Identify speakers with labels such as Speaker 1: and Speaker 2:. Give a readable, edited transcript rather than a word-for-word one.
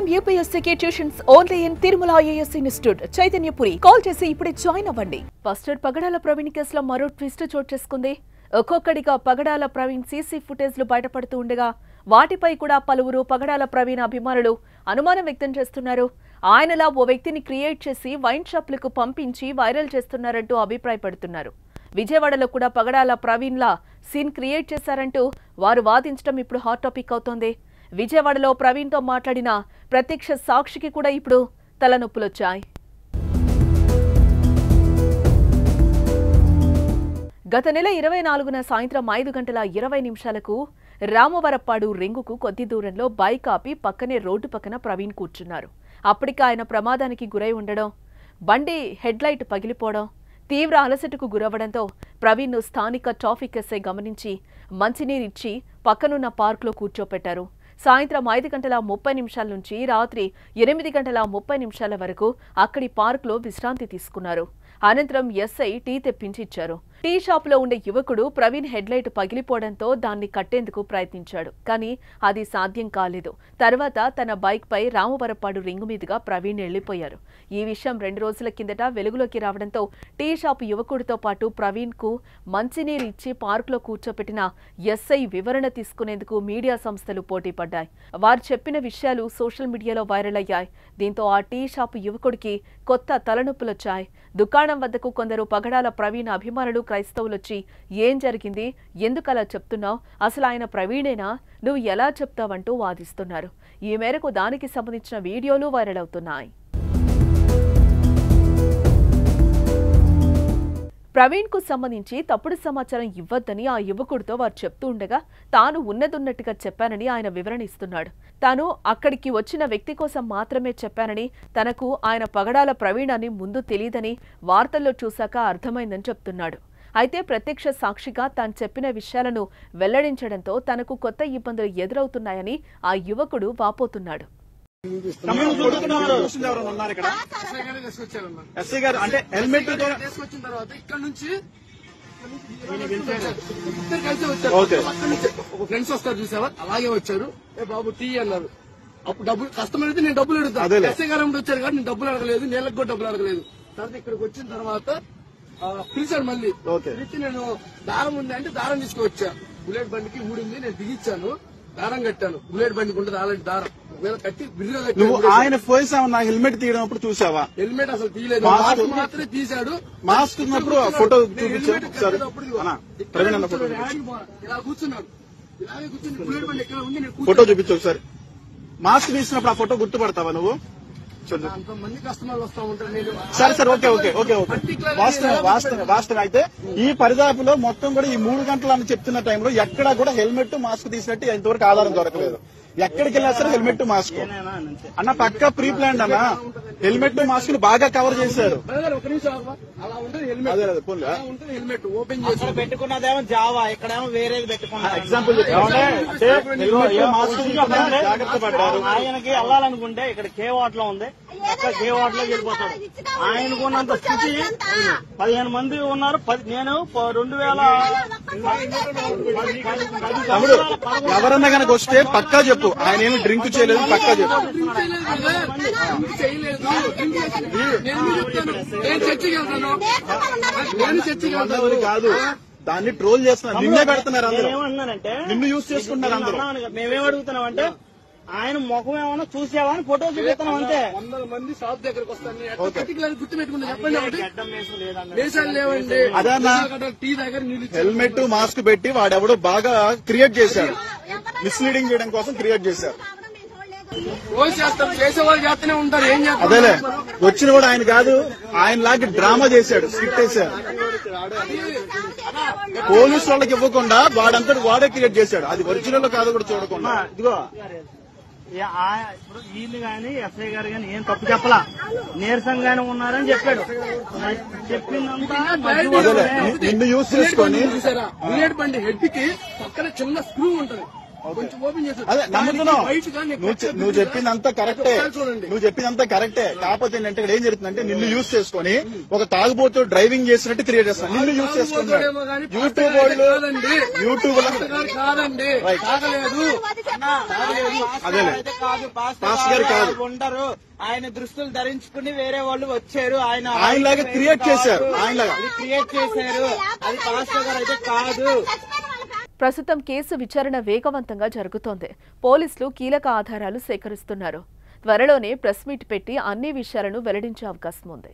Speaker 1: IIM UPSC tuitions only in Tirumala IAS institute Chaitanyapuri. Call చేసి ఇప్పుడే join అవ్వండి. ఫస్టర్ పగడాల ప్రవీణ్ కేసులో మరో ట్విస్ట్ చోటు చేసుకుంది. ఒక్కొక్కడిగా పగడాల ప్రవీణ్ సీసీ ఫుటేజ్లు బయటపడుతూ ఉండగా వాటిపై కూడా పలువురు పగడాల ప్రవీణ్ అభిమానులు అనుమానం వ్యక్తం చేస్తున్నారు. ఆయనలా ఓ వ్యక్తిని క్రియేట్ చేసి వైన్ షాప్లకు పంపించి వైరల్ చేస్తున్నారంటూ అభిప్రాయపడుతున్నారు. విజయవాడలో కూడా పగడాల ప్రవీణ్లా సీన్ క్రియేట్ చేశారంటూ వారు వాదించడం ఇప్పుడు హాట్ టాపిక్ అవుతోంది. విజయవాడలో ప్రవీణ్తో మాట్లాడిన ప్రత్యక్ష సాక్షికి కూడా ఇప్పుడు తలనొప్పులొచ్చాయి. గత నెల 24న సాయంత్రం 5:20 రామవరప్పాడు రింగుకు కొద్ది దూరంలో బైక్ ఆపి పక్కనే రోడ్డు పక్కన ప్రవీణ్ కూర్చున్నారు. అప్పటికి ఆయన ప్రమాదానికి గురై ఉండడం, బండి హెడ్లైట్ పగిలిపోవడం, తీవ్ర అలసటకు గురవడంతో ప్రవీణ్ను స్థానిక ట్రాఫిక్ ఎస్ఐ గమనించి మంచినీరిచ్చి పక్కనున్న పార్కులో కూర్చోపెట్టారు. సాయంత్రం 5:30 నుంచి రాత్రి 8:30 వరకు అక్కడి పార్కులో విశ్రాంతి తీసుకున్నారు. అనంతరం ఎస్ఐ టీ తెప్పించి ఇచ్చారు. టీ షాపులో ఉండే యువకుడు ప్రవీణ్ హెడ్లైట్ పగిలిపోవడంతో దాన్ని కట్టేందుకు ప్రయత్నించాడు. కానీ అది సాధ్యం కాలేదు. తర్వాత తన బైక్ పై రామవరప్పాడు రింగు మీదుగా ప్రవీణ్ వెళ్లిపోయారు. ఈ విషయం 2 రోజుల కిందట వెలుగులోకి రావడంతో టీ షాపు యువకుడితో పాటు ప్రవీణ్ కు మంచినీరు ఇచ్చి పార్కులో కూర్చోపెట్టిన ఎస్ఐ వివరణ తీసుకునేందుకు మీడియా సంస్థలు పోటీ పడ్డాయి. వారు చెప్పిన విషయాలు సోషల్ మీడియాలో వైరల్ అయ్యాయి. దీంతో ఆ టీ షాపు యువకుడికి కొత్త తలనొప్పులొచ్చాయి. దుకాణం వద్దకు కొందరు పగడాల ప్రవీణ్ అభిమానులు క్రైస్తవులొచ్చి ఏం జరిగింది, ఎందుకలా చెప్తున్నావు, అసలు ఆయన ప్రవీణేనా, నువ్వు ఎలా చెప్తావంటూ వాదిస్తున్నారు. ఈ మేరకు దానికి సంబంధించిన వీడియోలు వైరల్ అవుతున్నాయి. ప్రవీణ్ కు సంబంధించి తప్పుడు సమాచారం ఇవ్వద్దని ఆ యువకుడితో వారు చెప్తూ ఉండగా తాను ఉన్నదున్నట్టుగా చెప్పానని ఆయన వివరణ ఇస్తున్నాడు. తాను అక్కడికి వచ్చిన వ్యక్తి కోసం మాత్రమే చెప్పానని, తనకు ఆయన పగడాల ప్రవీణ్ అని ముందు తెలియదని వార్తల్లో చూశాక అర్థమైందని చెప్తున్నాడు. అయితే ప్రత్యక్ష సాక్షిగా తాను చెప్పిన విషయాలను వెల్లడించడంతో తనకు కొత్త ఇబ్బందులు ఎదురవుతున్నాయని ఆ యువకుడు వాపోతున్నాడు.
Speaker 2: ఫ్రెండ్స్ వస్తారు చూసావా, అలాగే వచ్చారు. ఏ బాబు టీ అన్నారు. అప్పుడు డబ్బులు కస్టమర్ అయితే నేను డబ్బులు అడుగుతాను. ఎస్ఐ గారు వచ్చారు కానీ నేను డబ్బులు అడగలేదు, నీళ్ళకి కూడా డబ్బులు అడగలేదు. తర్వాత ఇక్కడికి వచ్చిన తర్వాత పిలిచాడు. మళ్ళీ పిలిచి నేను దారం ఉంది అంటే దారం తీసుకువచ్చా. బుల్లెట్ బండికి ఊడింది, నేను దిగిచ్చాను, దారం కట్టాను. బుల్లెట్ బండికి ఉంటుంది అలాంటి దారం కట్టి
Speaker 3: నువ్వు ఆయన పోయిసావు. నా హెల్మెట్ తీయడం చూసావా?
Speaker 2: హెల్మెట్ అసలు తీయలేదు, మాత్రమే తీశాడు.
Speaker 3: మాస్క్ ఉన్నప్పుడు ఫోటో చూపించాడు.
Speaker 2: ఇలా కూర్చున్నాడు, ఇలాగే కూర్చుని బుల్లెట్ బండి ఎక్కడ ఉంది,
Speaker 3: ఫోటో చూపించు ఒకసారి. మాస్క్ తీసినప్పుడు ఆ ఫోటో గుర్తుపడతావా నువ్వు?
Speaker 2: అంతమంది కస్టమర్లు వస్తా ఉంటారు.
Speaker 3: సరే సరే, ఓకే ఓకే ఓకే ఓకే. వాస్తవం అయితే ఈ పరిదాపులో మొత్తం కూడా ఈ 3 గంటలు అని చెప్తున్న టైంలో ఎక్కడా కూడా హెల్మెట్ మాస్క్ తీసినట్టు ఇంతవరకు ఆధారం దొరకలేదు. ఎక్కడికి వెళ్ళినా సరే హెల్మెట్ మాస్క్ అన్న పక్కా ప్రీ ప్లాన్ అన్న. హెల్మెట్ మాస్క్ బాగా కవర్ చేశారు.
Speaker 2: హెల్మెట్ ఓపెన్ చేసి
Speaker 4: పెట్టుకున్నదేమో జావా, ఇక్కడేమో వేరేది పెట్టుకున్నారు.
Speaker 3: ఎగ్జాంపుల్ జాగ్రత్త పడ్డారు.
Speaker 4: ఆయనకి వెళ్ళాలనుకుంటే ఇక్కడ కేవాట్ లో ఉంది, కే వార్డ్ లోకి వెళ్ళిపోతాడు. ఆయనకున్నంత స్థితి 15 మంది ఉన్నారు. నేను 2010
Speaker 3: ఎవరన్నా కనుక వస్తే పక్కా చెప్పు. ఆయన ఏమి డ్రింక్ చేయలేదు, పక్కా చెప్పు. కాదు, దాన్ని ట్రోల్ చేస్తున్నారు, నిన్నే పెడుతున్నారు అందరూ.
Speaker 4: ఏమన్నానంటే
Speaker 3: నిన్ను యూజ్ చేసుకుంటున్నారు అందరూ.
Speaker 4: మేమేమడుగుతున్నామంటే ఆయన ముఖం ఏమన్నా చూసావా అని ఫోటో చూపిస్తున్నాం అంతే.
Speaker 2: 100 మంది షాప్ దగ్గరకు వస్తాను గుర్తు పెట్టుకుంటే చెప్పండి.
Speaker 3: అదన్నా హెల్మెట్ మాస్క్ పెట్టి వాడెవడో బాగా క్రియేట్ చేశాడు, మిస్లీడింగ్ చేయడం కోసం క్రియేట్ చేశారు.
Speaker 2: చేసేవాళ్ళు చేస్తూనే ఉంటారు. ఏం చేస్తారు?
Speaker 3: అదేలే, వచ్చిన కూడా ఆయన కాదు, ఆయన లాగా డ్రామా చేశాడు, స్క్రిప్ట్ వేశాడు. పోలీసు వాళ్ళకి ఇవ్వకుండా వాడంతటి వాడే క్రియేట్ చేశాడు. అది ఒరిజినల్ కాదు కూడా చూడకుండా.
Speaker 4: ఇదిగో ఇప్పుడు వీళ్ళు గాని ఎస్ఐ గారు గాని ఏం తప్పు చెప్పలా, నీరసంగానే ఉన్నారని చెప్పాడు. చెప్పిందంతా
Speaker 3: నిన్ను యూజ్ చేసుకొని
Speaker 2: బుల్లెట్ బండి హెడ్ కి పక్కన చిన్న స్క్రూ ఉంటది, కొంచెం ఓపెన్ చేశారు.
Speaker 3: అదే నమ్ముతున్నావు.
Speaker 2: బయట కానీ
Speaker 3: నువ్వు చెప్పిందంతా కరెక్టే,
Speaker 2: చూడండి.
Speaker 3: నువ్వు చెప్పిందంతా కరెక్టే. కాకపోతే ఏంటంటే ఇక్కడ ఏం జరుగుతుందంటే నిన్ను యూజ్ చేసుకొని ఒక తాగుబోతు డ్రైవింగ్ చేసినట్టు క్రియేట్ చేస్తాను. నిన్ను యూజ్ చేసుకుంటారు యూట్యూబ్ వాళ్ళు, యూట్యూబ్
Speaker 2: కాదండి, తాగలేదు.
Speaker 3: అదేలే పాస్టర్ గారు కాదు,
Speaker 5: ఉండరు. ఆయన దుస్తులు ధరించుకుని వేరే వాళ్ళు వచ్చారు.
Speaker 3: ఆయనలాగా క్రియేట్ చేశారు, ఆయనలాగా
Speaker 5: క్రియేట్ చేశారు. అది పాస్టర్ గారు అయితే కాదు.
Speaker 1: ప్రస్తుతం కేసు విచారణ వేగవంతంగా జరుగుతోంది. పోలీసులు కీలక ఆధారాలు సేకరిస్తున్నారు. త్వరలోనే ప్రెస్ మీట్ పెట్టి అన్ని విషయాలను వెల్లడించే అవకాశం ఉంది.